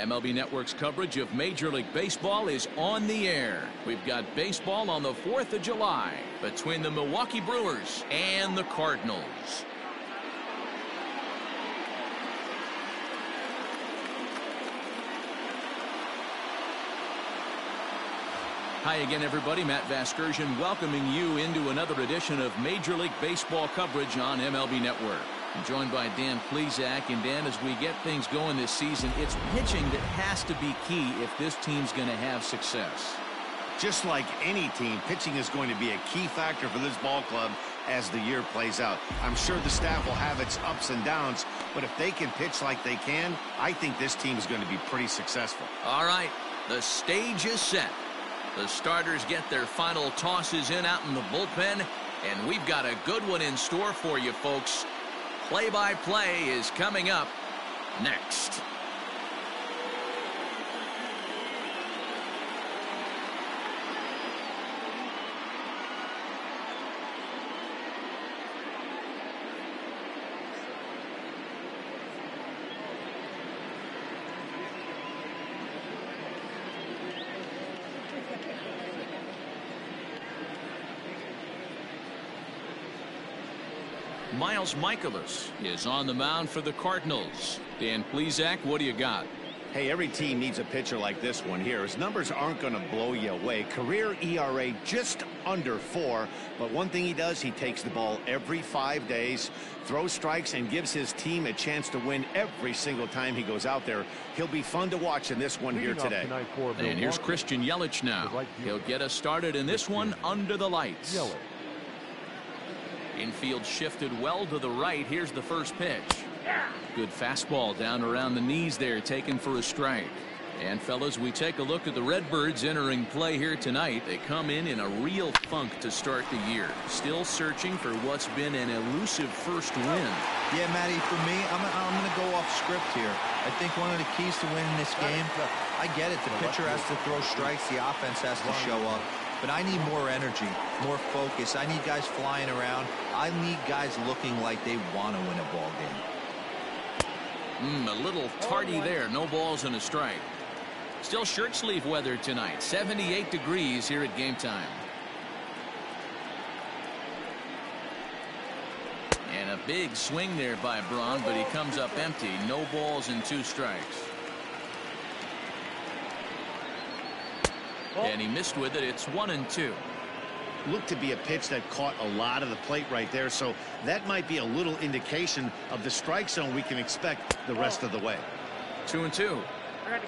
MLB Network's coverage of Major League Baseball is on the air. We've got baseball on the 4th of July between the Milwaukee Brewers and the Cardinals. Hi again, everybody. Matt Vasgersian welcoming you into another edition of Major League Baseball coverage on MLB Network. I'm joined by Dan Plesac. And Dan, as we get things going this season, it's pitching that has to be key if this team's going to have success. Just like any team, pitching is going to be a key factor for this ball club as the year plays out. I'm sure the staff will have its ups and downs, but if they can pitch like they can, I think this team is going to be pretty successful. All right, the stage is set. The starters get their final tosses in out in the bullpen, and we've got a good one in store for you, folks. Play-by-play is coming up next. Miles Michaelis is on the mound for the Cardinals. Dan Plesac, what do you got? Hey, every team needs a pitcher like this one here. His numbers aren't going to blow you away. Career ERA just under 4. But one thing he does, he takes the ball every 5 days, throws strikes, and gives his team a chance to win every single time he goes out there. He'll be fun to watch in this one here today. And here's Christian Yelich now. He'll get us started in this one under the lights. Infield shifted well to the right. Here's the first pitch. Good fastball down around the knees there, taken for a strike. And fellas, we take a look at the Redbirds entering play here tonight. They come in a real funk to start the year. Still searching for what's been an elusive first win. Yeah, Matty, for me, I'm going to go off script here. I think one of the keys to winning this game, I get it. The pitcher has to throw strikes. The offense has to show up. But I need more energy, more focus. I need guys flying around. I need guys looking like they want to win a ball game. A little tardy there. No balls and a strike. Still shirt sleeve weather tonight. 78 degrees here at game time. And a big swing there by Braun, but he comes up empty. No balls and 2 strikes. And he missed with it. It's 1-2. Looked to be a pitch that caught a lot of the plate right there, so that might be a little indication of the strike zone we can expect the rest of the way. 2-2.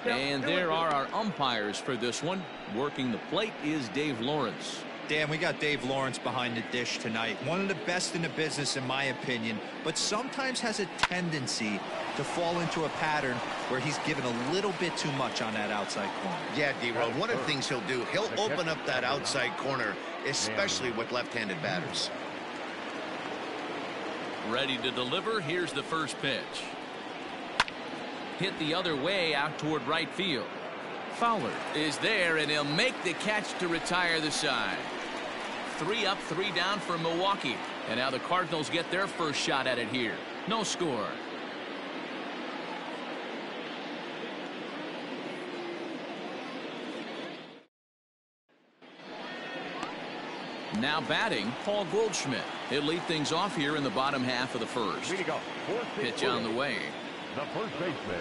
And there are our umpires for this one. Working the plate is Dave Lawrence. Dan, we got Dave Lawrence behind the dish tonight. One of the best in the business, in my opinion, but sometimes has a tendency to fall into a pattern where he's given a little bit too much on that outside corner. Yeah, D-Road, one of the things he'll do, he'll open up that outside corner, especially with left-handed batters. Ready to deliver. Here's the first pitch. Hit the other way out toward right field. Fowler is there, and he'll make the catch to retire the side. 3 up, 3 down for Milwaukee. And now the Cardinals get their first shot at it here. No score. Now batting, Paul Goldschmidt. He'll lead things off here in the bottom half of the first. Pitch on the way. The first baseman.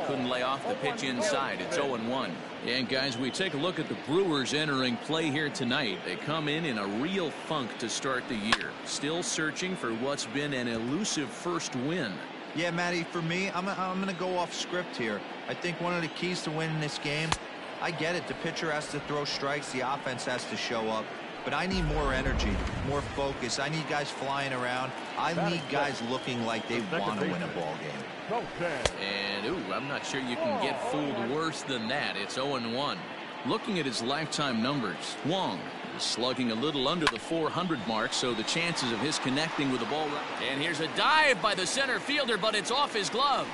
Couldn't lay off the pitch inside. It's 0-1. And guys, we take a look at the Brewers entering play here tonight. They come in a real funk to start the year. Still searching for what's been an elusive first win. Yeah, Matty, for me, I'm going to go off script here. I think one of the keys to winning this game, I get it. The pitcher has to throw strikes. The offense has to show up. But I need more energy, more focus. I need guys flying around. I need guys looking like they want to win a ball game. And, I'm not sure you can get fooled worse than that. It's 0-1. Looking at his lifetime numbers, Wong is slugging a little under the 400 mark, so the chances of his connecting with the ball. And here's a dive by the center fielder, but it's off his glove.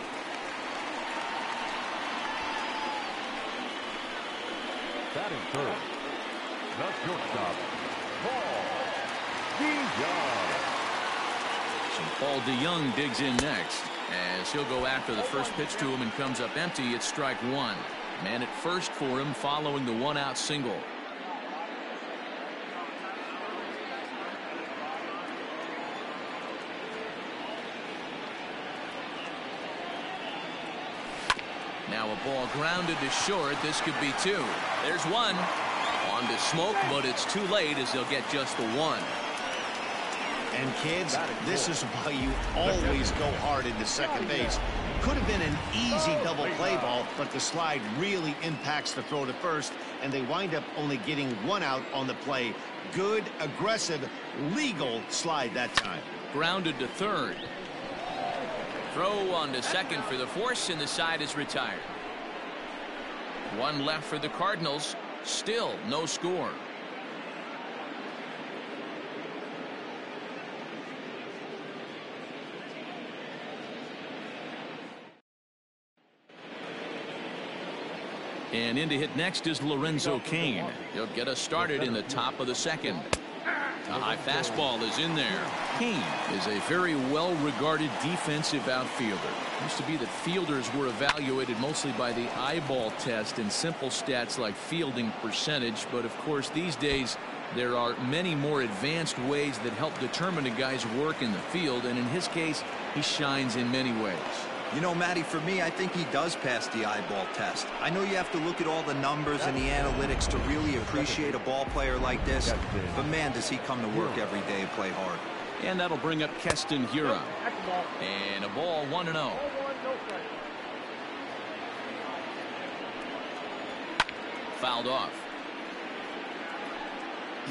Batting third, the shortstop, Paul DeYoung. So Paul DeYoung digs in next. As he'll go after the first pitch to him and comes up empty. It's strike one. Man at first for him following the one-out single. Now a ball grounded to short. This could be two. There's one. On to Smoke, but it's too late as they'll get just the one. And kids, this is why you always go hard into second base. Could have been an easy double play ball, but the slide really impacts the throw to first, and they wind up only getting one out on the play. Good, aggressive, legal slide that time. Grounded to third. Throw on to second for the force, and the side is retired. One left for the Cardinals. Still no score. And in to hit next is Lorenzo Cain. He'll get us started in the top of the second. A high fastball is in there. Cain is a very well-regarded defensive outfielder. It used to be that fielders were evaluated mostly by the eyeball test and simple stats like fielding percentage. But of course, these days, there are many more advanced ways that help determine a guy's work in the field. And in his case, he shines in many ways. You know, Matty, for me, I think he does pass the eyeball test. I know you have to look at all the numbers and the analytics to really appreciate a ball player like this, but man, does he come to work every day and play hard. And that'll bring up Keston Hiura. And a ball 1-0. Fouled off.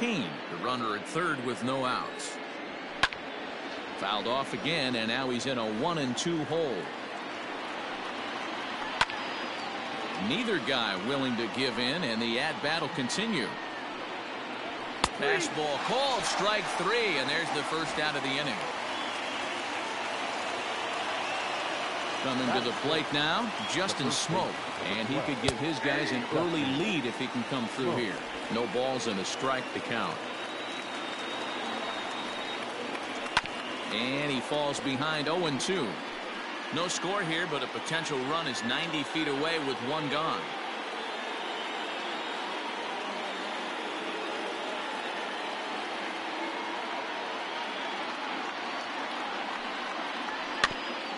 Cain, the runner at third with no outs. Fouled off again, and now he's in a 1-2 hole. Neither guy willing to give in, and the at-bat will continue. Fastball called, strike three, and there's the first out of the inning. Coming to the plate now, Justin Smoke, and he could give his guys an early lead if he can come through here. No balls and a strike to count. And he falls behind 0-2. No score here, but a potential run is 90 feet away with one gone.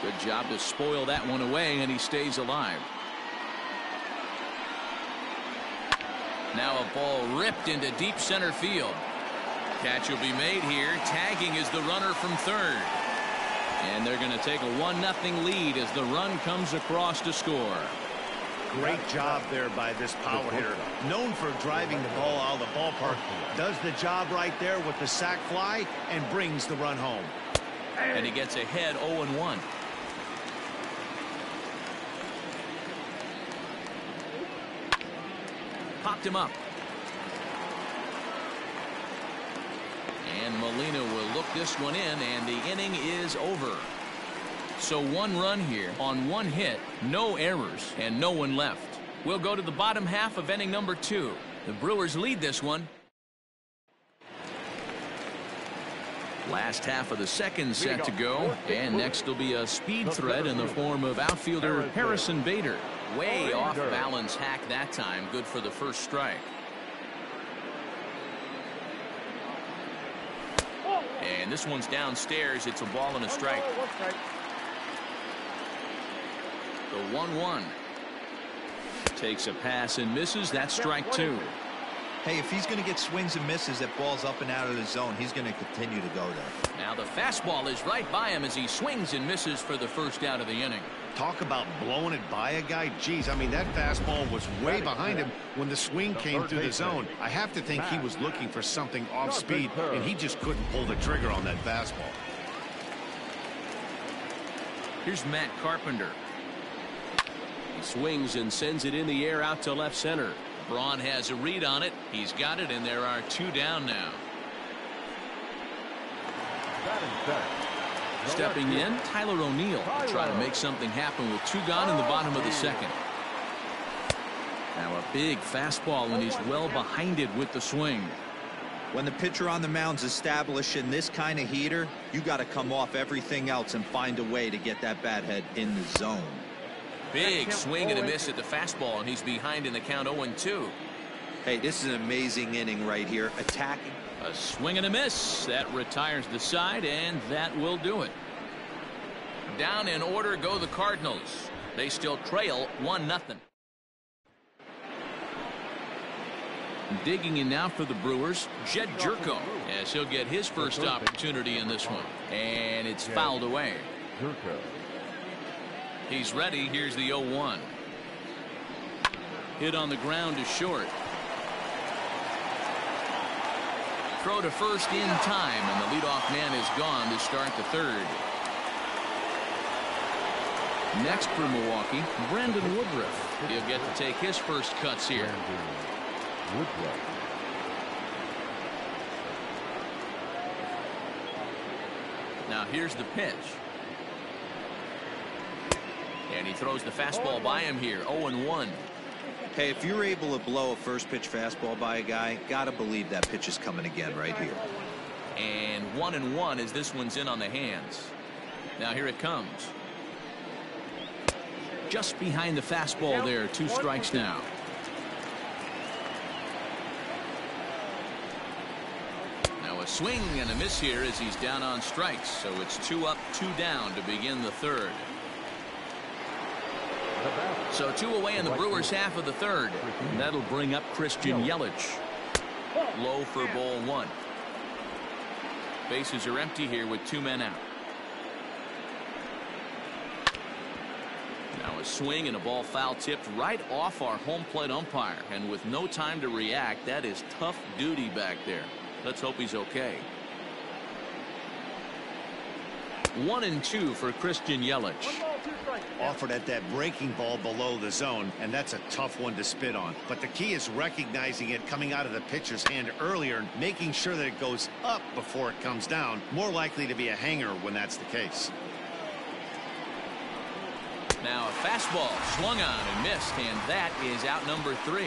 Good job to spoil that one away, and he stays alive. Now a ball ripped into deep center field. Catch will be made here. Tagging is the runner from third. And they're going to take a 1-0 lead as the run comes across to score. Great job there by this power hitter. Known for driving the ball out of the ballpark. Does the job right there with the sac fly and brings the run home. And he gets ahead 0-1. Popped him up. And Molina will look this one in, and the inning is over. So one run here on one hit, no errors, and no one left. We'll go to the bottom half of inning number 2. The Brewers lead this one. Last half of the second set to go, and next will be a speed threat in the form of outfielder Harrison Bader. Way off balance hack that time. Good for the first strike. And this one's downstairs. It's a ball and a strike. The 1-1. Takes a pass and misses. That's strike 2. Hey, if he's going to get swings and misses at balls up and out of the zone, he's going to continue to go there. Now the fastball is right by him as he swings and misses for the first out of the inning. Talk about blowing it by a guy. Geez, I mean, that fastball was way behind him when the swing came through the zone. I have to think he was looking for something off speed, and he just couldn't pull the trigger on that fastball. Here's Matt Carpenter. He swings and sends it in the air out to left center. Braun has a read on it. He's got it, and there are 2 down now. Stepping in, Tyler O'Neill will try to make something happen with 2 gone in the bottom of the second. Now a big fastball, and he's well behind it with the swing. When the pitcher on the mound's establishing this kind of heater, you got to come off everything else and find a way to get that bat head in the zone. Big swing and a miss at the fastball, and he's behind in the count 0-2. Hey, this is an amazing inning right here. Attacking. A swing and a miss. That retires the side, and that will do it. Down in order go the Cardinals. They still trail 1-0. Digging in now for the Brewers, Jed Jerko, as he'll get his first opportunity in this one. And it's fouled away. He's ready. Here's the 0-1. Hit on the ground to short. Throw to first in time, and the leadoff man is gone to start the third. Next for Milwaukee, Brandon Woodruff. He'll get to take his first cuts here. Now here's the pitch. And he throws the fastball by him here. 0-1. Hey, if you're able to blow a first pitch fastball by a guy, gotta believe that pitch is coming again right here. And 1-1 as this one's in on the hands. Now here it comes. Just behind the fastball there. 2 strikes now. Now a swing and a miss here as he's down on strikes. So it's 2 up, 2 down to begin the third. So 2 away in the Brewers half of the third. And that'll bring up Christian Yelich. Low for ball 1. Bases are empty here with 2 men out. Now a swing and a ball foul tipped right off our home plate umpire. And with no time to react, that is tough duty back there. Let's hope he's okay. 1-2 for Christian Yelich. Offered at that breaking ball below the zone, and that's a tough one to spit on. But the key is recognizing it coming out of the pitcher's hand earlier and making sure that it goes up before it comes down. More likely to be a hanger when that's the case. Now a fastball swung on and missed, and that is out number 3.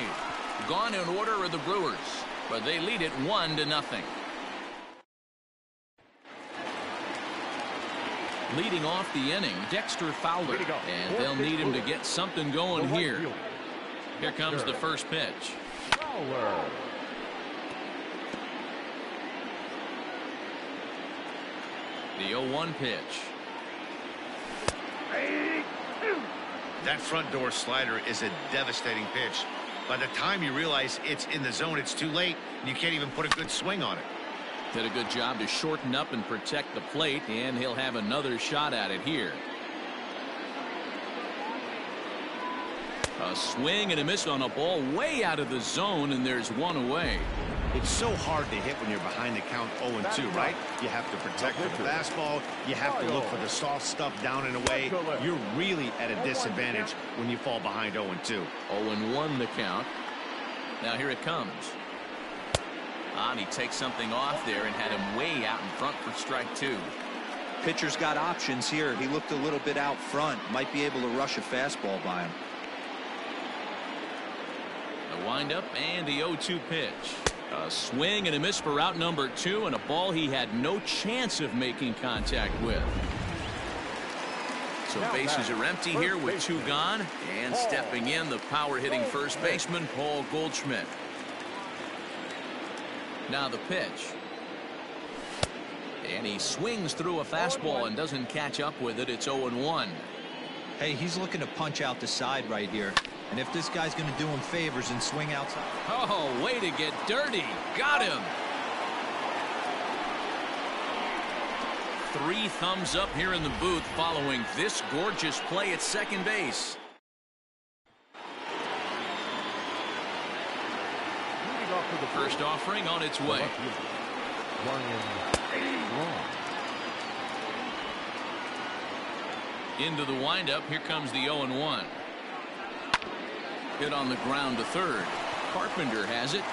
Gone in order are the Brewers, but they lead it 1-0. Leading off the inning, Dexter Fowler, and they'll need him to get something going here. Here comes the first pitch. The 0-1 pitch. That front door slider is a devastating pitch. By the time you realize it's in the zone, it's too late, and you can't even put a good swing on it. Did a good job to shorten up and protect the plate, and he'll have another shot at it here. A swing and a miss on a ball way out of the zone, and there's 1 away. It's so hard to hit when you're behind the count 0-2, right? You have to protect the fastball. You have to look for the soft stuff down and away. You're really at a disadvantage when you fall behind 0-2. 0-1 the count. Now here it comes. And he takes something off there and had him way out in front for strike 2. Pitcher's got options here. He looked a little bit out front. Might be able to rush a fastball by him. The windup and the 0-2 pitch. A swing and a miss for out number 2, and a ball he had no chance of making contact with. So bases are empty here with 2 gone, and stepping in the power hitting first baseman Paul Goldschmidt. Now the pitch. And he swings through a fastball and doesn't catch up with it. It's 0-1. Hey, he's looking to punch out the side right here. And if this guy's going to do him favors and swing outside. Oh, way to get dirty. Got him. 3 thumbs up here in the booth following this gorgeous play at second base. First offering on its way. Into the windup. Here comes the 0-1. Hit on the ground to third. Carpenter has it.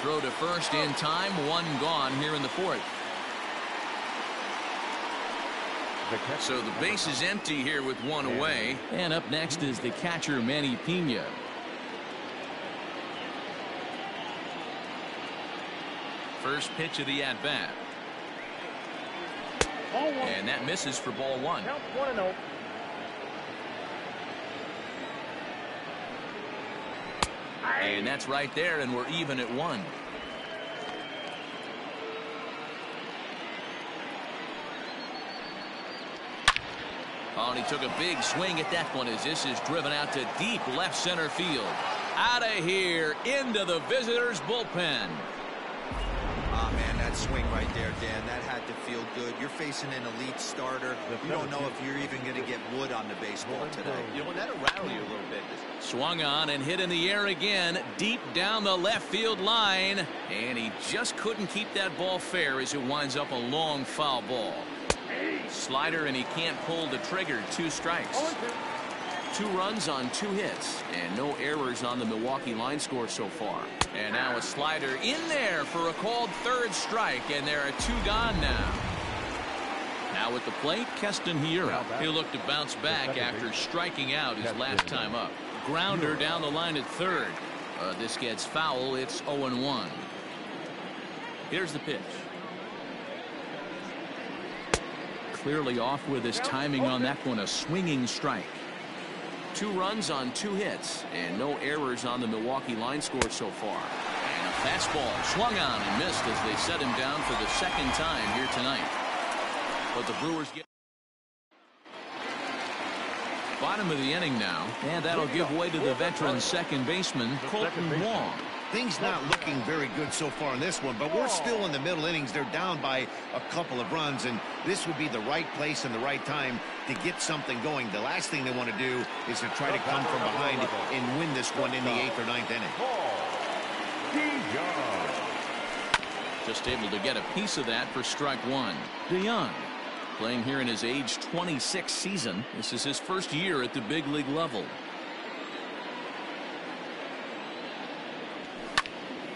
Throw to first in time. 1 gone here in the 4th. So the base is empty here with 1 away. And up next is the catcher Manny Pena. First pitch of the at-bat. And that misses for ball one. Count 1-0. And that's right there, and we're even at 1. Oh, and he took a big swing at that one as this is driven out to deep left center field. Out of here, into the visitors' bullpen. Ah, man, that swing right there, Dan, that had to feel good. You're facing an elite starter. You don't know if you're even going to get wood on the baseball today. You know, that'll rattle you a little bit. Swung on and hit in the air again, deep down the left field line. And he just couldn't keep that ball fair as it winds up a long foul ball. Slider, and he can't pull the trigger. 2 strikes. 2 runs on 2 hits, and no errors on the Milwaukee line score so far. And now a slider in there for a called 3rd strike, and there are 2 gone now. Now at the plate, Keston Hiura. He'll look to bounce back after striking out his last time up. Grounder down the line at 3rd. This gets foul. It's 0-1. Here's the pitch. Clearly off with his timing on that one. A swinging strike. 2 runs on 2 hits, and no errors on the Milwaukee line score so far. And a fastball swung on and missed as they set him down for the 2nd time here tonight. But the Brewers get bottom of the inning now, and that'll give way to the veteran second baseman Colton Wong. Things not looking very good so far in this one, but we're still in the middle innings. They're down by a couple of runs, and this would be the right place and the right time to get something going. The last thing they want to do is to try to come from behind and win this one in the 8th or 9th inning. Just able to get a piece of that for strike 1. DeYoung, playing here in his age 26 season. This is his first year at the big league level.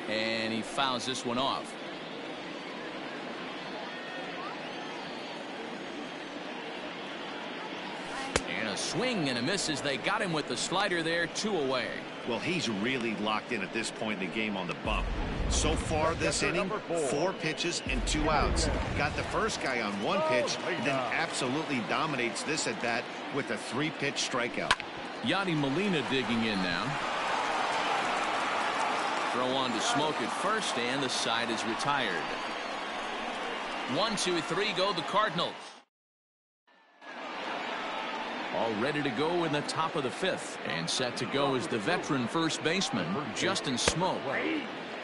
And he fouls this one off. And a swing and a miss as they got him with the slider there. 2 away. Well, he's really locked in at this point in the game on the bump. So far this inning, 4 pitches and 2 outs. Got the first guy on 1 pitch, then absolutely dominates this at bat with a 3-pitch strikeout. Yadi Molina digging in now. Throw on to Smoke at first, and the side is retired. 1, 2, 3 go the Cardinals. All ready to go in the top of the 5th, and set to go is the veteran first baseman Justin Smoke.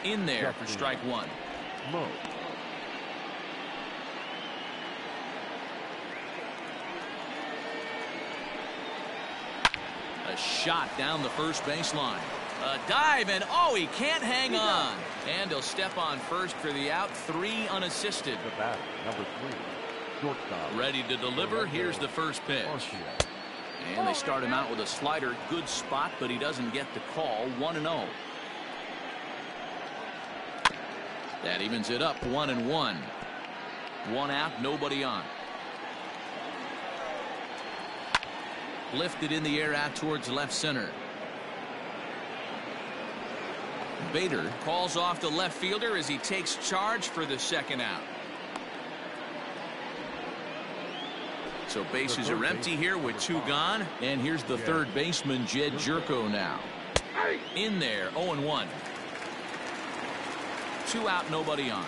In there for strike 1. A shot down the first baseline. A dive, and oh, he can't hang on. And he'll step on first for the out. 3 unassisted. The batter, number 3, shortstop. Ready to deliver. Here's the first pitch. And they start him out with a slider. Good spot, but he doesn't get the call. 1-0. That evens it up. 1-1. 1 out, nobody on. Lifted in the air out towards left center. Bader calls off the left fielder as he takes charge for the 2nd out. So bases are empty here with 2 gone. And here's the 3rd baseman, Jed Jerko now. In there, 0-1. 2 out, nobody on.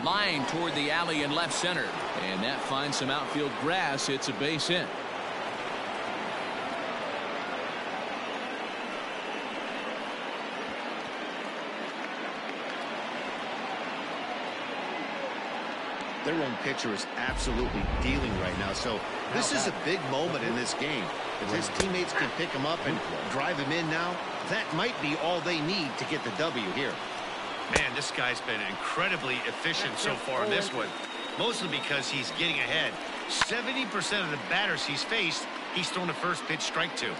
Line toward the alley in left center. And that finds some outfield grass. It's a base hit. Their own pitcher is absolutely dealing right now. So this is a big moment in this game. If his teammates can pick him up and drive him in now, that might be all they need to get the W here. Man, this guy's been incredibly efficient so far in this one, mostly because he's getting ahead. 70% of the batters he's faced, he's thrown a first pitch strike to.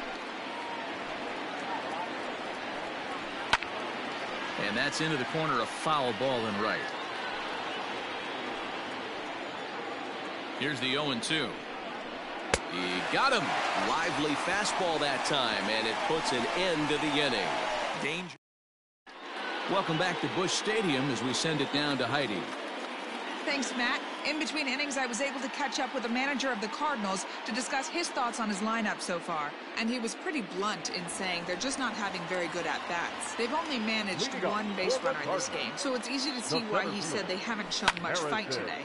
And that's into the corner, a foul ball and right. Here's the 0-2. He got him. Lively fastball that time, and it puts an end to the inning. Danger. Welcome back to Busch Stadium as we send it down to Heidi. Thanks, Matt. In between innings, I was able to catch up with the manager of the Cardinals to discuss his thoughts on his lineup so far. And he was pretty blunt in saying they're just not having very good at-bats. They've only managed one base runner in this game, so it's easy to see why he said they haven't shown much fight today.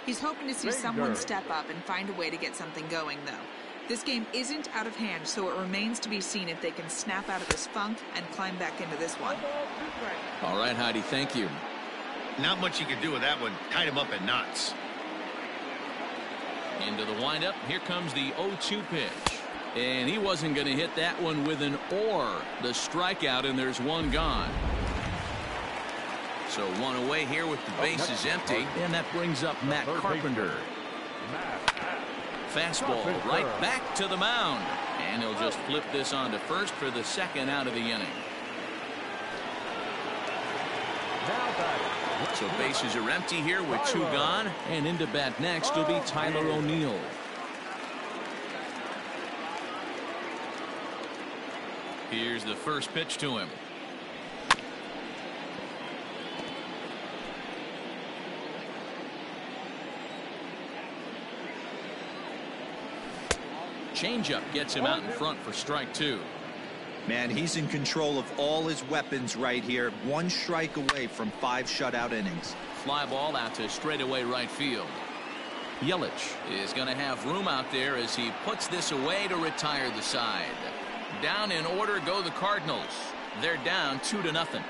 He's hoping to see someone step up and find a way to get something going, though. This game isn't out of hand, so it remains to be seen if they can snap out of this funk and climb back into this one. All right, Heidi, thank you. Not much you can do with that one. Tied him up in knots. Into the windup. Here comes the 0-2 pitch. And he wasn't going to hit that one with an or. The strikeout, and there's one gone. So one away here with the bases empty. And that brings up Matt Carpenter. Fastball right back to the mound. And he'll just flip this on to first for the second out of the inning. So bases are empty here with two gone. And into bat next will be Tyler O'Neill. Here's the first pitch to him. Changeup gets him out in front for strike two. Man, he's in control of all his weapons right here. One strike away from 5 shutout innings. Fly ball out to straightaway right field. Yelich is going to have room out there as he puts this away to retire the side. Down in order go the Cardinals. They're down 2-0.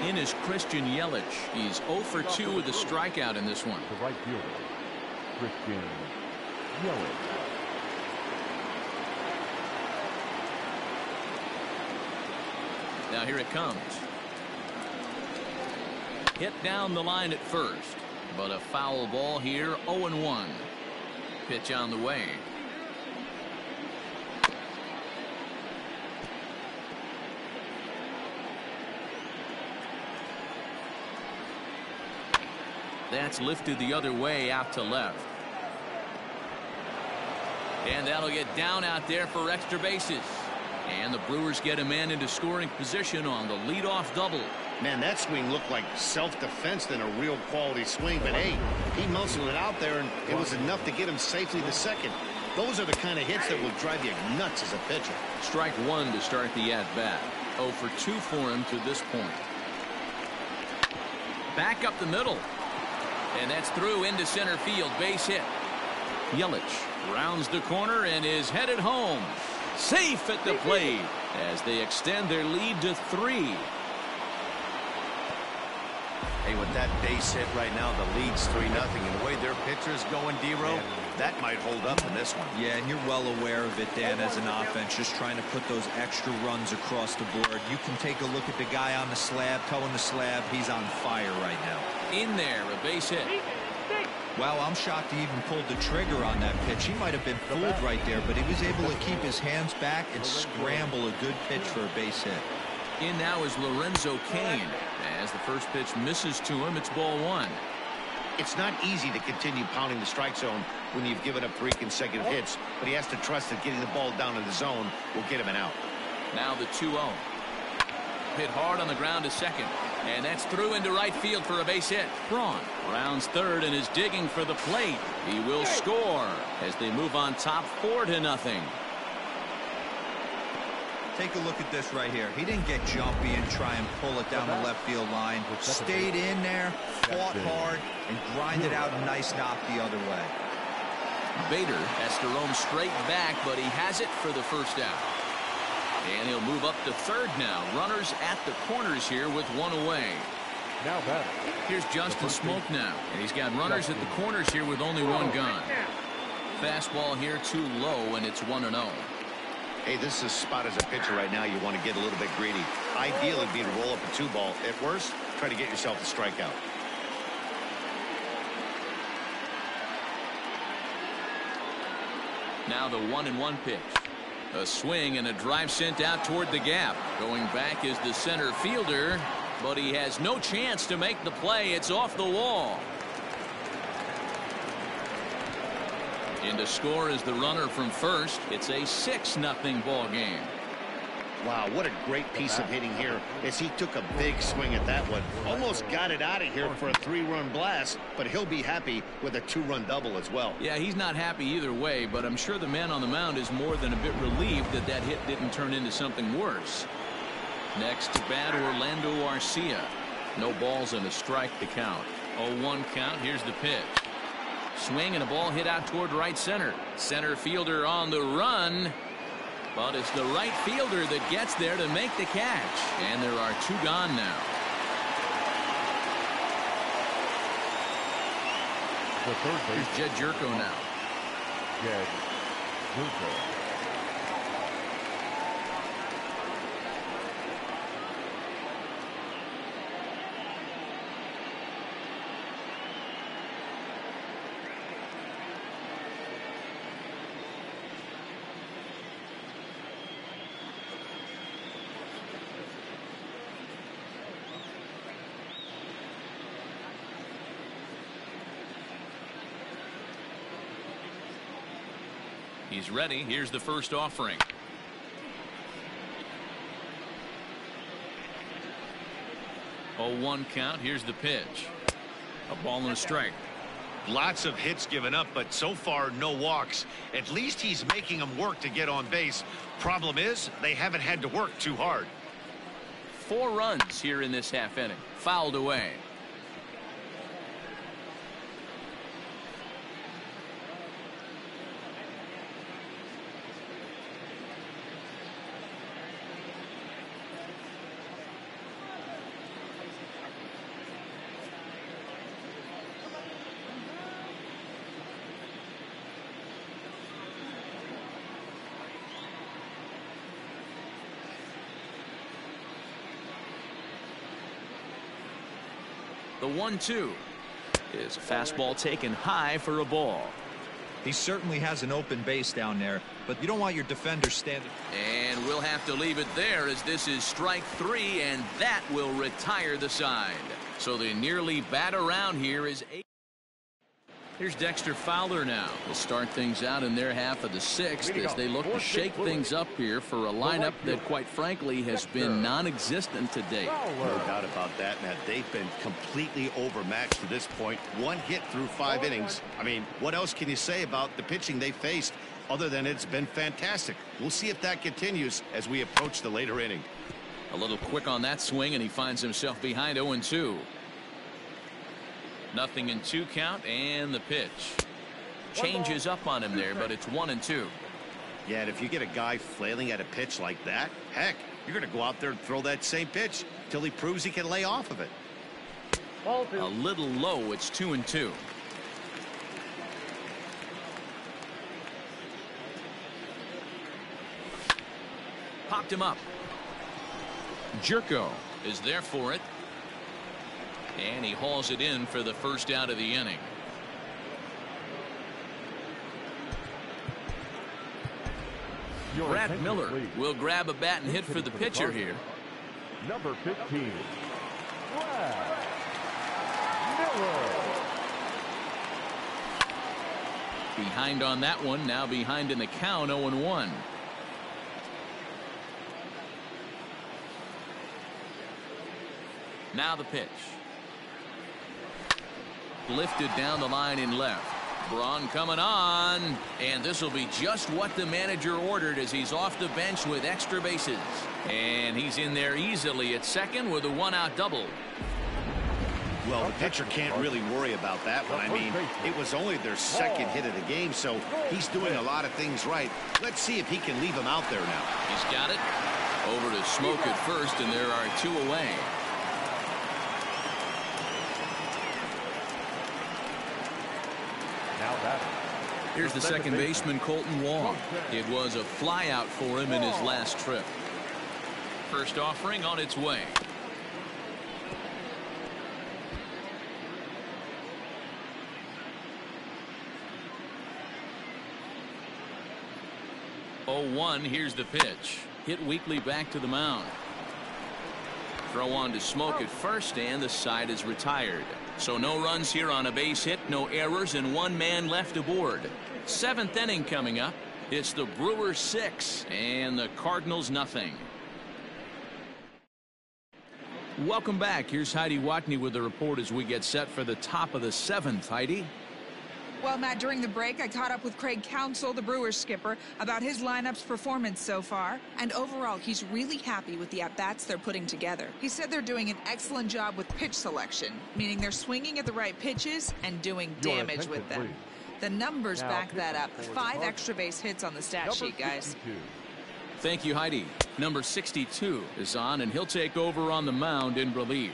In is Christian Yelich. He's 0 for 2 with a strikeout in this one. The right fielder, Christian Yelich. Now here it comes. Hit down the line at first, but a foul ball here. 0-1. Pitch on the way. That's lifted the other way out to left. And that'll get down out there for extra bases. And the Brewers get a man into scoring position on the leadoff double. Man, that swing looked like self-defense than a real quality swing. But, hey, he muscled it out there, and it was enough to get him safely to second. Those are the kind of hits that will drive you nuts as a pitcher. Strike one to start the at-bat. 0 for 2 for him to this point. Back up the middle. And that's through into center field. Base hit. Yelich rounds the corner and is headed home. Safe at the plate as they extend their lead to 3. Hey, with that base hit right now, the lead's 3-0. And the way their pitcher's going, D-Row, that might hold up in this one. Yeah, and you're well aware of it, Dan, as an offense, just trying to put those extra runs across the board. You can take a look at the guy on the slab, towing the slab. He's on fire right now. In there, a base hit. Wow, I'm shocked he even pulled the trigger on that pitch. He might have been fooled right there, but he was able to keep his hands back and scramble a good pitch for a base hit. In now is Lorenzo Cain. As the first pitch misses to him, it's ball 1. It's not easy to continue pounding the strike zone when you've given up 3 consecutive hits, but he has to trust that getting the ball down in the zone will get him an out. Now the 2-0. Hit hard on the ground to second. And that's through into right field for a base hit. Braun rounds third and is digging for the plate. He will score as they move on top 4-0. Take a look at this right here. He didn't get jumpy and try and pull it down the left field line. Stayed in there, fought hard, and grinded out a nice knock the other way. Bader has to roam straight back, but he has it for the first out. And he'll move up to third now. Runners at the corners here with 1 away. Now batter. Here's Justin Smoke now. And he's got runners at the corners here with only 1 gone. Fastball here too low, and it's 1-0. Hey, this is a spot as a pitcher right now. You want to get a little bit greedy. Ideally, it'd be to roll up a 2-ball. At worst, try to get yourself a strikeout. Now the 1-1 pitch. A swing and a drive sent out toward the gap. Going back is the center fielder, but he has no chance to make the play. It's off the wall. In to score is the runner from first. It's a 6-0 ball game. Wow, what a great piece of hitting here as he took a big swing at that one. Almost got it out of here for a 3-run blast, but he'll be happy with a 2-run double as well. Yeah, he's not happy either way, but I'm sure the man on the mound is more than a bit relieved that that hit didn't turn into something worse. Next to bat, Orlando Arcia. No balls and a strike to count. 0-1 count. Here's the pitch. Swing and a ball hit out toward right center. Center fielder on the run. But it's the right fielder that gets there to make the catch. And there are 2 gone now. The third base. Here's Jed Jerko now. Jed Jerko. He's ready. Here's the first offering. Oh, 1 count. Here's the pitch. A ball and a strike. Lots of hits given up, but so far no walks. At least he's making them work to get on base. Problem is, they haven't had to work too hard. 4 runs here in this half inning. Fouled away. The 1-2 is a fastball taken high for a ball. He certainly has an open base down there, but you don't want your defender standing. And we'll have to leave it there as this is strike 3, and that will retire the side. So the nearly bat around here is 8. Here's Dexter Fowler now. We'll start things out in their half of the 6th as they look to shake things up here for a lineup that, quite frankly, has been non-existent to date. No doubt about that, Matt. They've been completely overmatched to this point. 1 hit through 5 innings. I mean, what else can you say about the pitching they faced other than it's been fantastic? We'll see if that continues as we approach the later inning. A little quick on that swing, and he finds himself behind 0-2. 0-2 count, and the pitch changes up on him there, but it's 1-2. Yeah, and if you get a guy flailing at a pitch like that, heck, you're going to go out there and throw that same pitch till he proves he can lay off of it. A little low. It's 2-2. Popped him up. Jerko is there for it. And he hauls it in for the first out of the inning. Brad Miller will grab a bat and hit for the pitcher here. Number 15, Brad Miller. Behind on that one, now behind in the count, 0-1. Now the pitch. Lifted down the line in left. Braun coming on, and this will be just what the manager ordered as he's off the bench with extra bases. And he's in there easily at second with a 1-out double. Well, the pitcher can't really worry about that one. I mean, it was only their 2nd hit of the game, so he's doing a lot of things right. Let's see if he can leave him out there now. He's got it. Over to Smoke at first, and there are 2 away. Here's the second baseman, Colton Wong. It was a flyout for him in his last trip. First offering on its way. Oh, 1. Here's the pitch. Hit weakly back to the mound. Throw on to Smoke at first, and the side is retired. So no runs here on a base hit, no errors, and one man left aboard. Seventh inning coming up. It's the Brewers 6 and the Cardinals nothing. Welcome back. Here's Heidi Watney with the report as we get set for the top of the seventh. Heidi? Well, Matt, during the break, I caught up with Craig Counsell, the Brewers skipper, about his lineup's performance so far. And overall, he's really happy with the at-bats they're putting together. He said they're doing an excellent job with pitch selection, meaning they're swinging at the right pitches and doing damage with them. The numbers back that up. 5 extra base hits on the stat sheet, guys. Thank you, Heidi. Number 62 is on, and he'll take over on the mound in relief.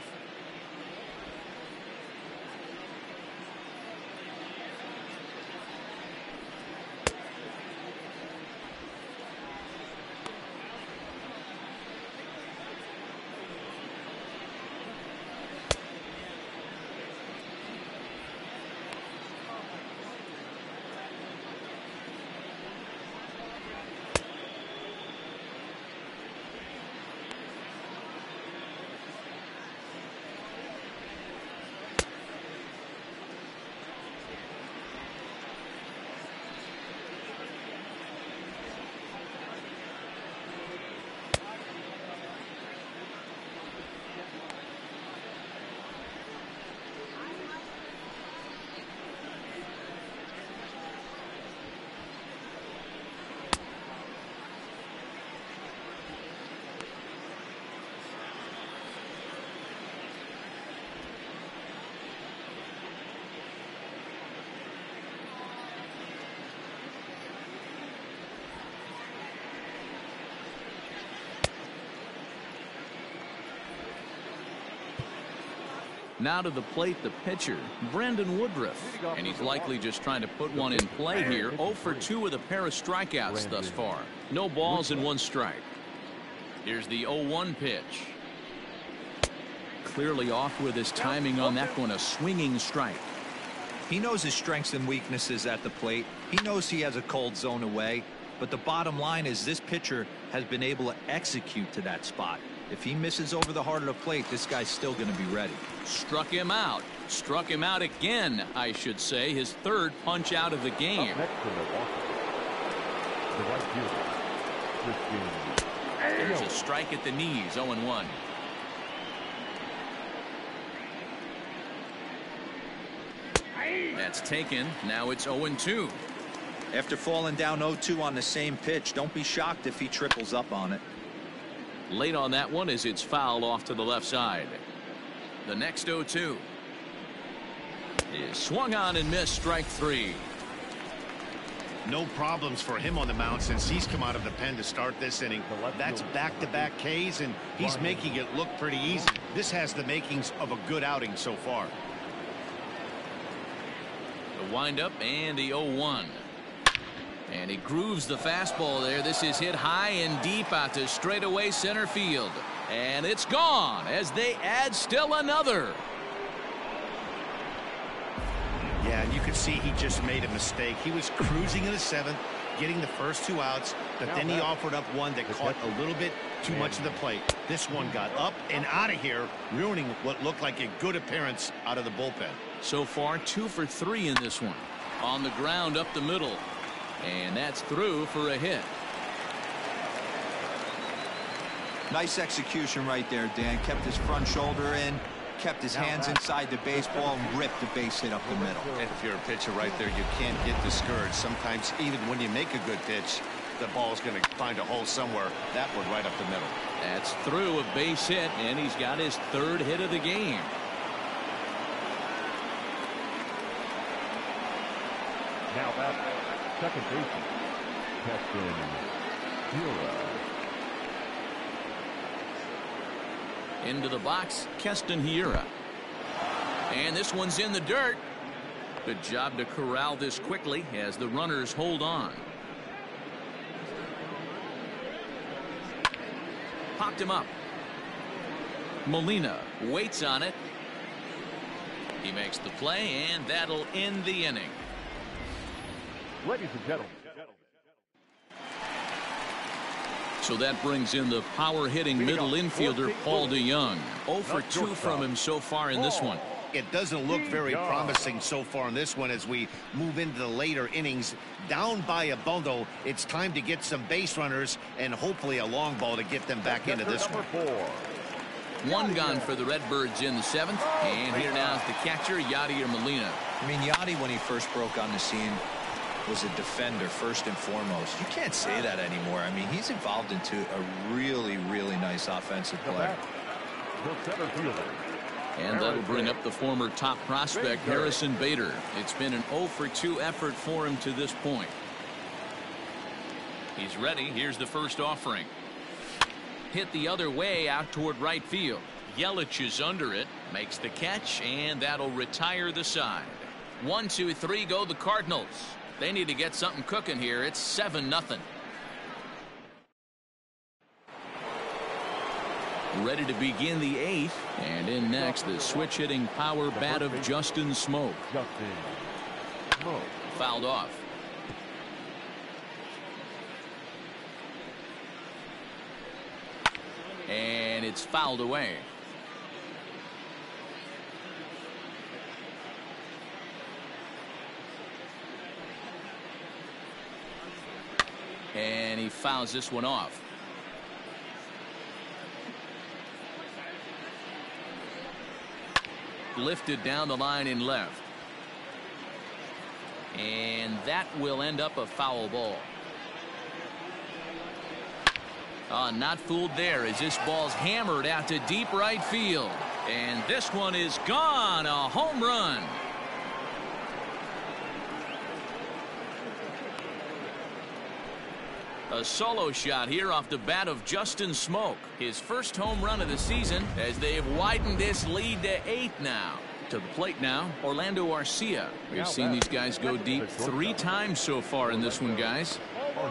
Now to the plate, the pitcher, Brandon Woodruff. And he's likely just trying to put one in play here. 0 for 2 with a pair of strikeouts thus far. No balls and 1 strike. Here's the 0-1 pitch. Clearly off with his timing on that one. A swinging strike. He knows his strengths and weaknesses at the plate. He knows he has a cold zone away. But the bottom line is this pitcher has been able to execute to that spot. If he misses over the heart of the plate, this guy's still going to be ready. Struck him out. Struck him out again, I should say. His 3rd punch out of the game. There's a strike at the knees. 0-1. That's taken. Now it's 0-2. After falling down 0-2 on the same pitch, don't be shocked if he triples up on it. Late on that one as it's fouled off to the left side. The next 0-2 is swung on and missed. Strike 3. No problems for him on the mound since he's come out of the pen to start this inning. That's back-to-back Ks, and he's making it look pretty easy. This has the makings of a good outing so far. The windup and the 0-1. And he grooves the fastball there. This is hit high and deep out to straightaway center field. And it's gone as they add still another. Yeah, and you could see he just made a mistake. He was cruising in the 7th, getting the first 2 outs, but then he offered up one that caught a little bit too much of the plate. This one got up and out of here, ruining what looked like a good appearance out of the bullpen. So far, 2 for 3 in this one. On the ground up the middle. And that's through for a hit. Nice execution right there, Dan. Kept his front shoulder in, kept his hands inside the baseball, and ripped the base hit up the middle. And if you're a pitcher right there, you can't get discouraged. Sometimes even when you make a good pitch, the ball's going to find a hole somewhere. That one right up the middle. That's through, a base hit, and he's got his 3rd hit of the game. Now back, second baseman, Keston Hiura. Into the box, Keston Hiura. And this one's in the dirt. Good job to corral this quickly as the runners hold on. Popped him up. Molina waits on it. He makes the play, and that'll end the inning. Ladies and gentlemen. So that brings in the power-hitting middle infielder, Paul DeYoung. 0 for 2 from him so far in this one. It doesn't look very promising so far in this one as we move into the later innings. Down by a bundle, it's time to get some base runners and hopefully a long ball to get them back into this one. 1 gone for the Redbirds in the 7th. And here now is the catcher, Yadier Molina. I mean, Yadi, when he first broke on the scene, was a defender first and foremost. You can't say that anymore. I mean, he's evolved into a really, really nice offensive player. And that'll bring up the former top prospect, Harrison Bader. It's been an 0 for 2 effort for him to this point. He's ready. Here's the first offering. Hit the other way out toward right field. Yelich is under it, makes the catch, and that'll retire the side. 1, 2, 3 go the Cardinals. They need to get something cooking here. It's 7-0. Ready to begin the 8th, and in next the switch hitting power bat of Justin Smoak. Fouled off. And it's fouled away. And he fouls this one off. Lifted down the line in left. And that will end up a foul ball. Not fooled there as this ball's hammered out to deep right field. And this one is gone. A home run. A solo shot here off the bat of Justin Smoak. His first home run of the season as they have widened this lead to 8 now. To the plate now, Orlando Arcia. We've seen these guys go deep 3 times so far in this one, guys.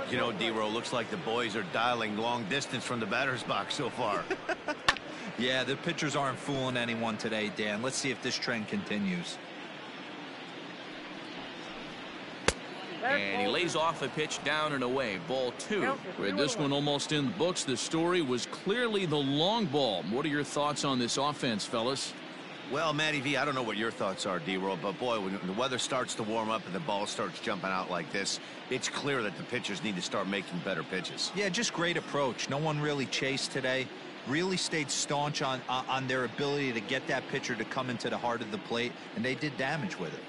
You know, D-Row, looks like the boys are dialing long distance from the batter's box so far. Yeah, the pitchers aren't fooling anyone today, Dan. Let's see if this trend continues. And he lays off a pitch down and away. Ball 2. With this one almost in the books, the story was clearly the long ball. What are your thoughts on this offense, fellas? Well, Matty V, I don't know what your thoughts are, D-Roll, but boy, when the weather starts to warm up and the ball starts jumping out like this, it's clear that the pitchers need to start making better pitches. Yeah, just great approach. No one really chased today. Really stayed staunch on their ability to get that pitcher to come into the heart of the plate, and they did damage with it.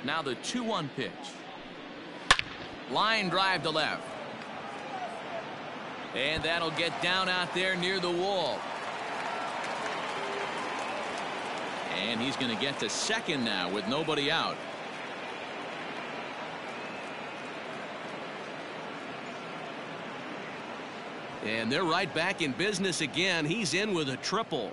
Now the 2-1 pitch. Line drive to left. And that'll get down out there near the wall. And he's going to get to second now with nobody out. And they're right back in business again. He's in with a triple.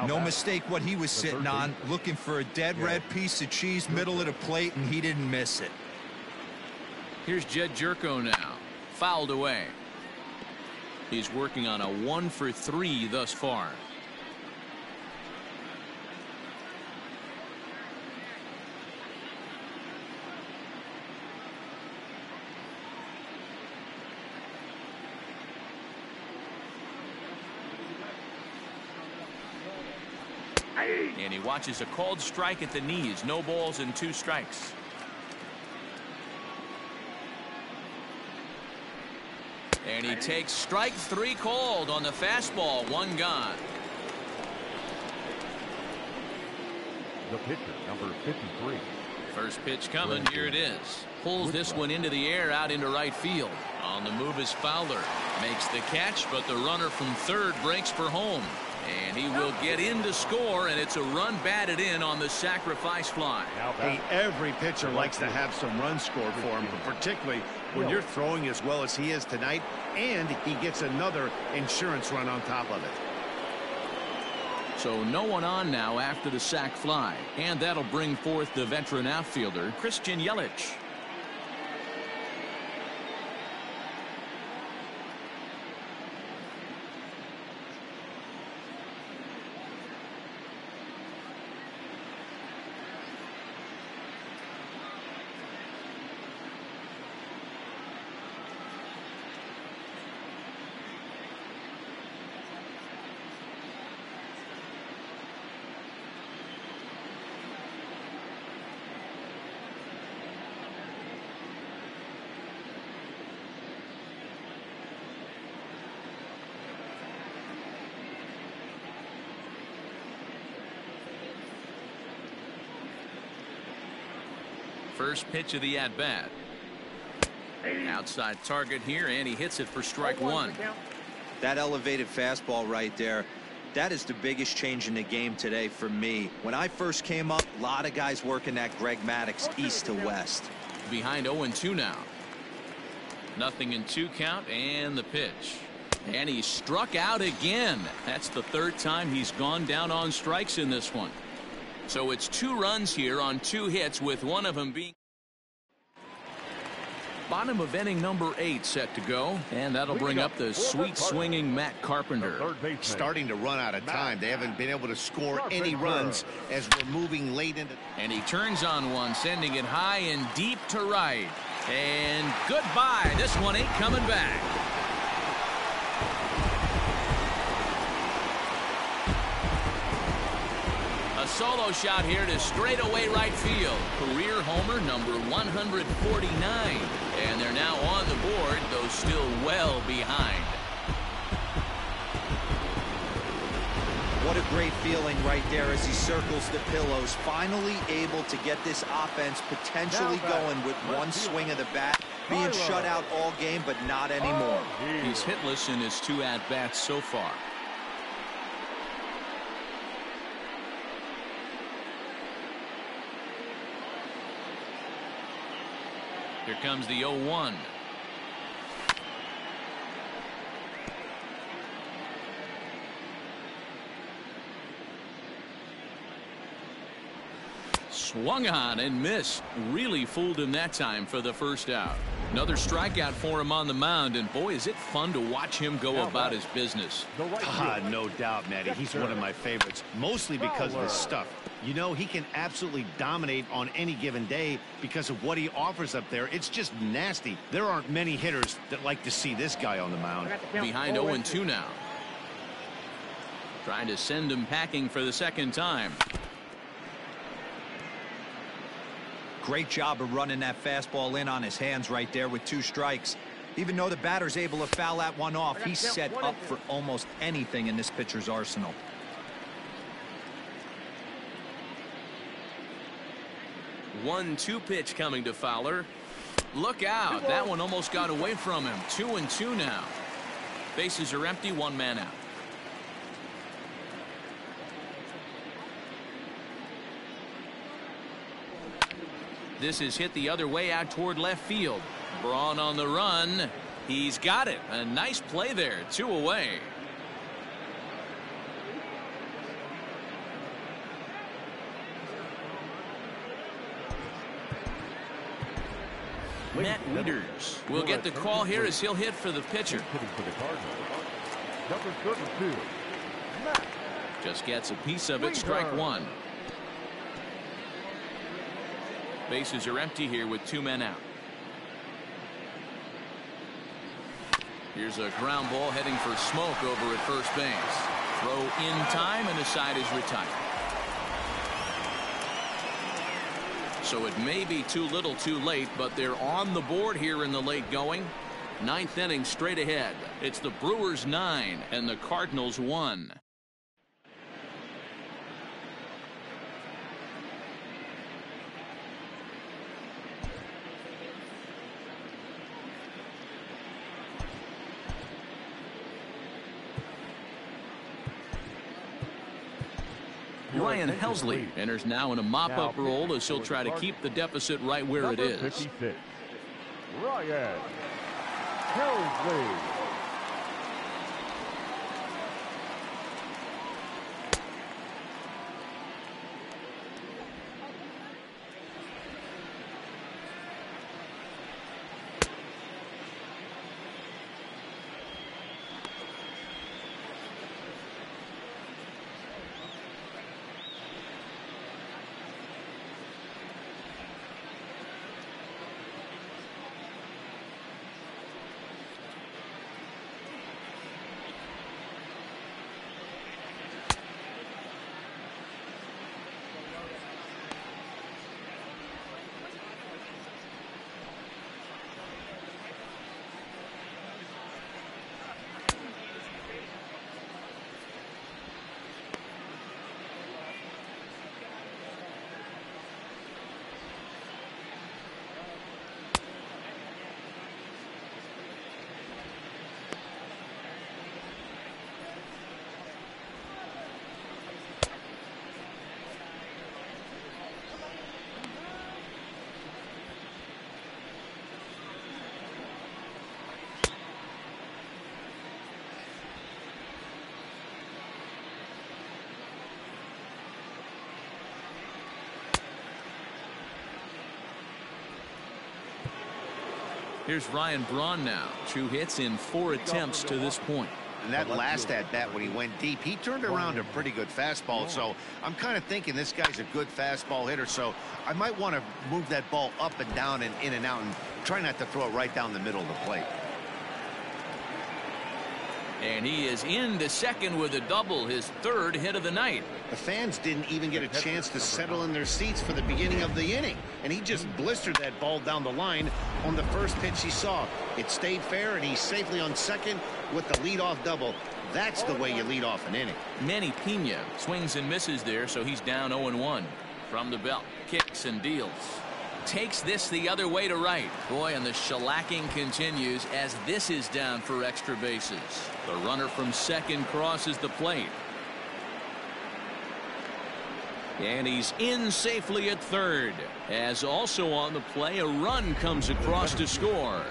No mistake what he was sitting on, looking for a dead red piece of cheese middle of the plate, and he didn't miss it. Here's Jed Jerko now. Fouled away. He's working on a 1 for 3 thus far. And he watches a called strike at the knees. No balls and 2 strikes. And he takes strike 3 called on the fastball. 1 gone. The pitcher, number 53. First pitch coming. Here it is. Pulls this one into the air out into right field. On the move is Fowler. Makes the catch, but the runner from third breaks for home. And he will get in to score, and it's a run batted in on the sacrifice fly. Hey, every pitcher likes to have some runs scored for him, but particularly when you're throwing as well as he is tonight, and he gets another insurance run on top of it. So no one on now after the sac fly, and that'll bring forth the veteran outfielder, Christian Yelich. First pitch of the at-bat. Outside target here, and he hits it for strike one. That elevated fastball right there, that is the biggest change in the game today for me. When I first came up, a lot of guys working that Greg Maddux east to west. Behind 0-2 now. Nothing in 2 count, and the pitch. And he struck out again. That's the 3rd time he's gone down on strikes in this one. So it's 2 runs here on 2 hits, with one of them being bottom of inning number 8 set to go, and that'll bring up the sweet swinging Matt Carpenter. Starting to run out of time. They haven't been able to score any runs as we're moving late into. And he turns on one, sending it high and deep to right. And goodbye. This one ain't coming back. A solo shot here to straightaway right field. Career homer number 149. And they're now on the board, though still well behind. What a great feeling right there as he circles the pillows. Finally able to get this offense potentially going with one swing of the bat. Being shut out all game, but not anymore. He's hitless in his 2 at-bats so far. Here comes the 0-1. Swung on and missed. Really fooled him that time for the first out. Another strikeout for him on the mound, and boy, is it fun to watch him go about his business. No doubt, Matty. He's one of my favorites, mostly because of his stuff. You know, he can absolutely dominate on any given day because of what he offers up there. It's just nasty. There aren't many hitters that like to see this guy on the mound. Behind 0-2 now. Trying to send him packing for the 2nd time. Great job of running that fastball in on his hands right there with 2 strikes. Even though the batter's able to foul that one off, he's set up for almost anything in this pitcher's arsenal. 1-2 pitch coming to Fowler. Look out. That one almost got away from him. 2-2 now. Bases are empty, 1 man out. This is hit the other way out toward left field. Braun on the run. He's got it. A nice play there. 2 away. Matt Wieters will get the call here as he'll hit for the pitcher. Number 32. Just gets a piece of it. Strike 1. Bases are empty here with 2 men out. Here's a ground ball heading for Smoke over at first base. Throw in time, and the side is retired. So it may be too little too late, but they're on the board here in the late going. 9th inning straight ahead. It's the Brewers 9 and the Cardinals 1. Ryan Helsley enters now in a mop-up role as he'll try to keep the deficit right where it is. 56. Ryan Helsley. Here's Ryan Braun now. 2 hits in 4 attempts to this point. And that last at-bat when he went deep, he turned around a pretty good fastball. So I'm kind of thinking this guy's a good fastball hitter. So I might want to move that ball up and down and in and out and try not to throw it right down the middle of the plate. And he is into second with a double, his 3rd hit of the night. The fans didn't even get a chance to settle in their seats for the beginning of the inning. And he just blistered that ball down the line on the first pitch he saw. It stayed fair, and he's safely on second with the leadoff double. That's the way you lead off an inning. Manny Pena swings and misses there, so he's down 0-1. From the belt, kicks and deals. Takes this the other way to right. Boy, and the shellacking continues as this is down for extra bases. The runner from second crosses the plate. And he's in safely at third. As also on the play, a run comes across to score.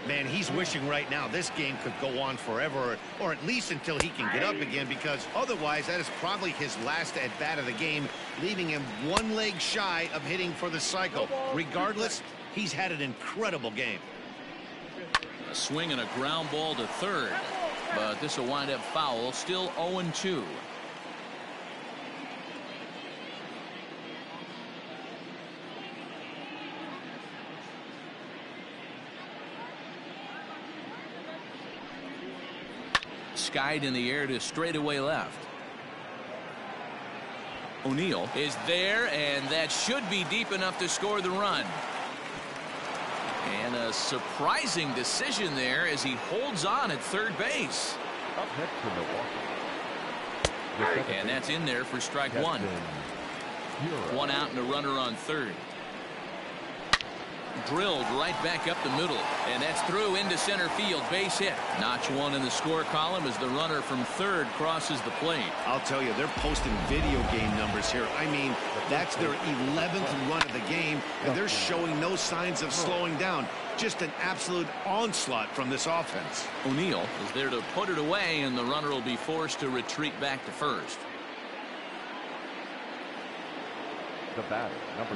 Man, he's wishing right now this game could go on forever, or at least until he can get up again, because otherwise that is probably his last at bat of the game, leaving him 1 leg shy of hitting for the cycle. Regardless, he's had an incredible game. A swing and a ground ball to third, but this will wind up foul. Still 0-2. Skied in the air to straightaway left. O'Neill is there, and that should be deep enough to score the run. And a surprising decision there as he holds on at third base. Up next to Milwaukee. And that's in there for strike 1. 1 out and a runner on third. Drilled right back up the middle, and that's through into center field. Base hit. Notch 1 in the score column as the runner from third crosses the plate. I'll tell you, they're posting video game numbers here. I mean, that's their 11th run of the game, and they're showing no signs of slowing down. Just an absolute onslaught from this offense. O'Neill is there to put it away, and the runner will be forced to retreat back to first. The batter,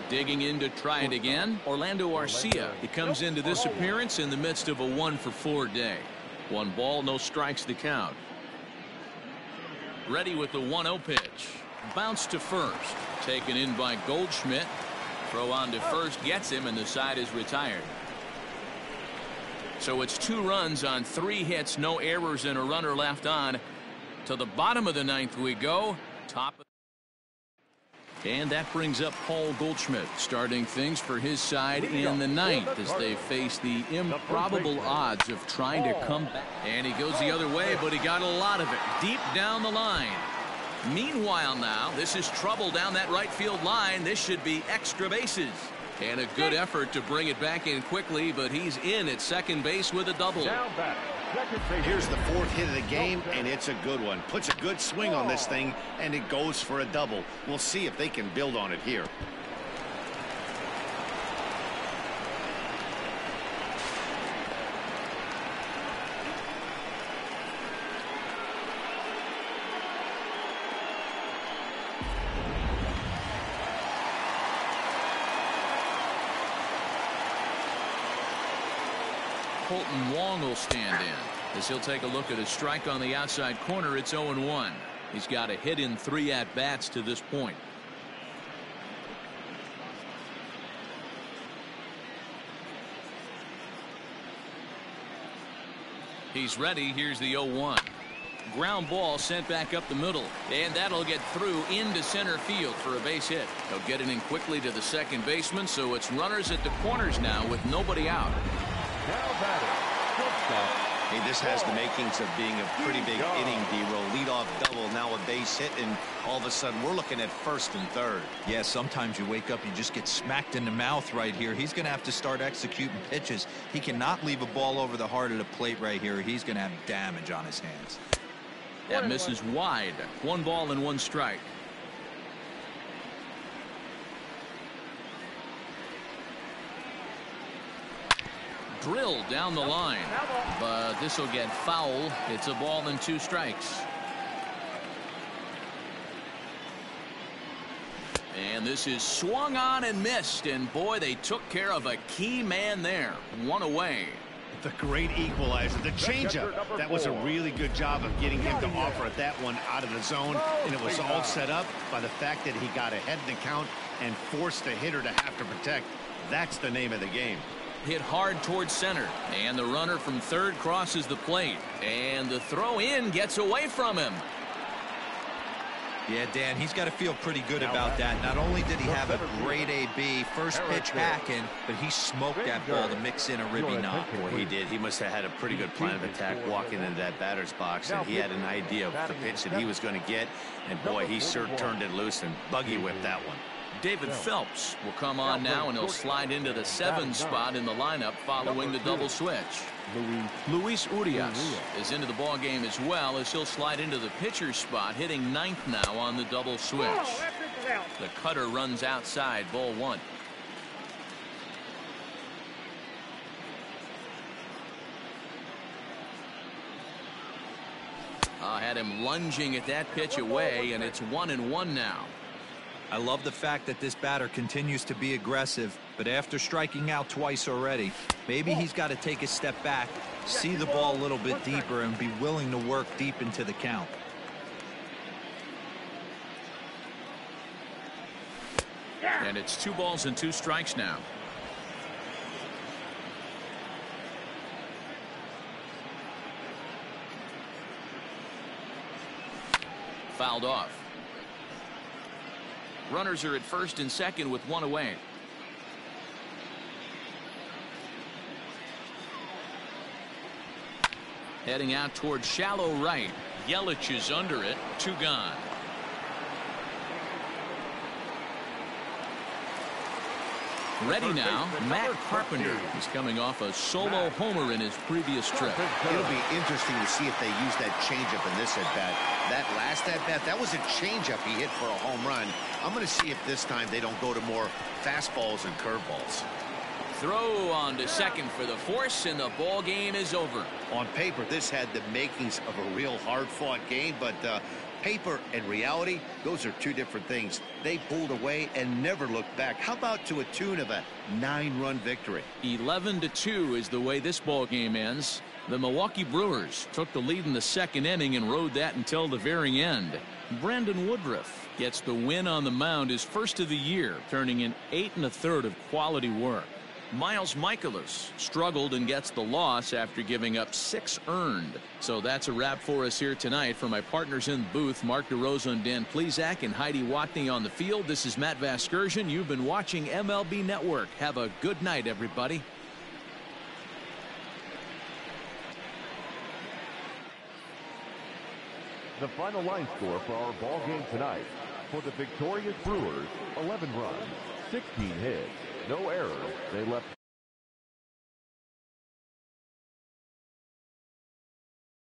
digging in to try it again, Orlando Arcia. He comes into this appearance in the midst of a 1-for-4 day. 1 ball, no strikes to count. Ready with the 1-0 pitch. Bounce to first. Taken in by Goldschmidt. Throw on to first gets him, and the side is retired. So it's 2 runs on 3 hits, no errors, and a runner left on. To the bottom of the 9th we go. Top of And that brings up Paul Goldschmidt, starting things for his side in the 9th as they face the improbable odds of trying to come back. And he goes the other way, but he got a lot of it deep down the line. Meanwhile now, this is trouble down that right field line. This should be extra bases. And a good effort to bring it back in quickly, but he's in at second base with a double. Here's the 4th hit of the game, and it's a good one. Puts a good swing on this thing, and it goes for a double. We'll see if they can build on it here. Colton Wong will stand in as he'll take a look at a strike on the outside corner. It's 0-1. He's got a hit in 3 at-bats to this point. He's ready. Here's the 0-1. Ground ball sent back up the middle, and that'll get through into center field for a base hit. They'll get it in quickly to the second baseman, so it's runners at the corners now with nobody out. Hey, this has the makings of being a pretty big inning, D-Roll. Leadoff double, now a base hit, and all of a sudden we're looking at first and third. Yeah, sometimes you wake up, you just get smacked in the mouth right here. He's going to have to start executing pitches. He cannot leave a ball over the heart of the plate right here. He's going to have damage on his hands. That misses wide. 1 ball and 1 strike. Drilled down the line, but this will get foul. It's a ball and 2 strikes. And this is swung on and missed. And boy, they took care of a key man there. One away. The great equalizer, the changeup. That was a really good job of getting him to offer at that one out of the zone. And it was all set up by the fact that he got ahead in the count and forced the hitter to have to protect. That's the name of the game. Hit hard towards center. And the runner from third crosses the plate. And the throw in gets away from him. Yeah, Dan, he's got to feel pretty good about that. Not only did he have a great AB, first pitch hacking, but he smoked that ball to mix in a ribby knock. Boy, he did. He must have had a pretty good plan of attack walking into that batter's box, and he had an idea of the pitch that he was going to get, and boy, he sure turned it loose and buggy whipped that one. David Phelps will come on now, and he'll slide into the 7th spot in the lineup following the double switch. Luis Urias is into the ball game as well, as he'll slide into the pitcher's spot, hitting 9th now on the double switch. The cutter runs outside, ball 1. Had him lunging at that pitch away, and it's 1-1 now. I love the fact that this batter continues to be aggressive, but after striking out twice already, maybe he's got to take a step back, see the ball a little bit deeper, and be willing to work deep into the count. And it's 2 balls and 2 strikes now. Fouled off. Runners are at first and second with 1 away. Heading out towards shallow right. Yelich is under it. 2 gone. Ready now, Matt Carpenter. He's coming off a solo homer in his previous trip. It'll be interesting to see if they use that changeup in this at-bat. That last at-bat, that was a changeup he hit for a home run. I'm going to see if this time they don't go to more fastballs and curveballs. Throw on to second for the force, and the ball game is over. On paper, this had the makings of a real hard-fought game, but paper and reality, those are 2 different things. They pulled away and never looked back. How about to a tune of a 9-run victory? 11-2 is the way this ball game ends. The Milwaukee Brewers took the lead in the 2nd inning and rode that until the very end. Brandon Woodruff gets the win on the mound, his first of the year, turning in 8 1/3 of quality work. Miles Mikolas struggled and gets the loss after giving up 6 earned. So that's a wrap for us here tonight. For my partners in the booth, Mark DeRosa and Dan Plesac, and Heidi Watney on the field, this is Matt Vasgersian. You've been watching MLB Network. Have a good night, everybody. The final line score for our ball game tonight: for the victorious Brewers, 11 runs, 16 hits, no errors. They left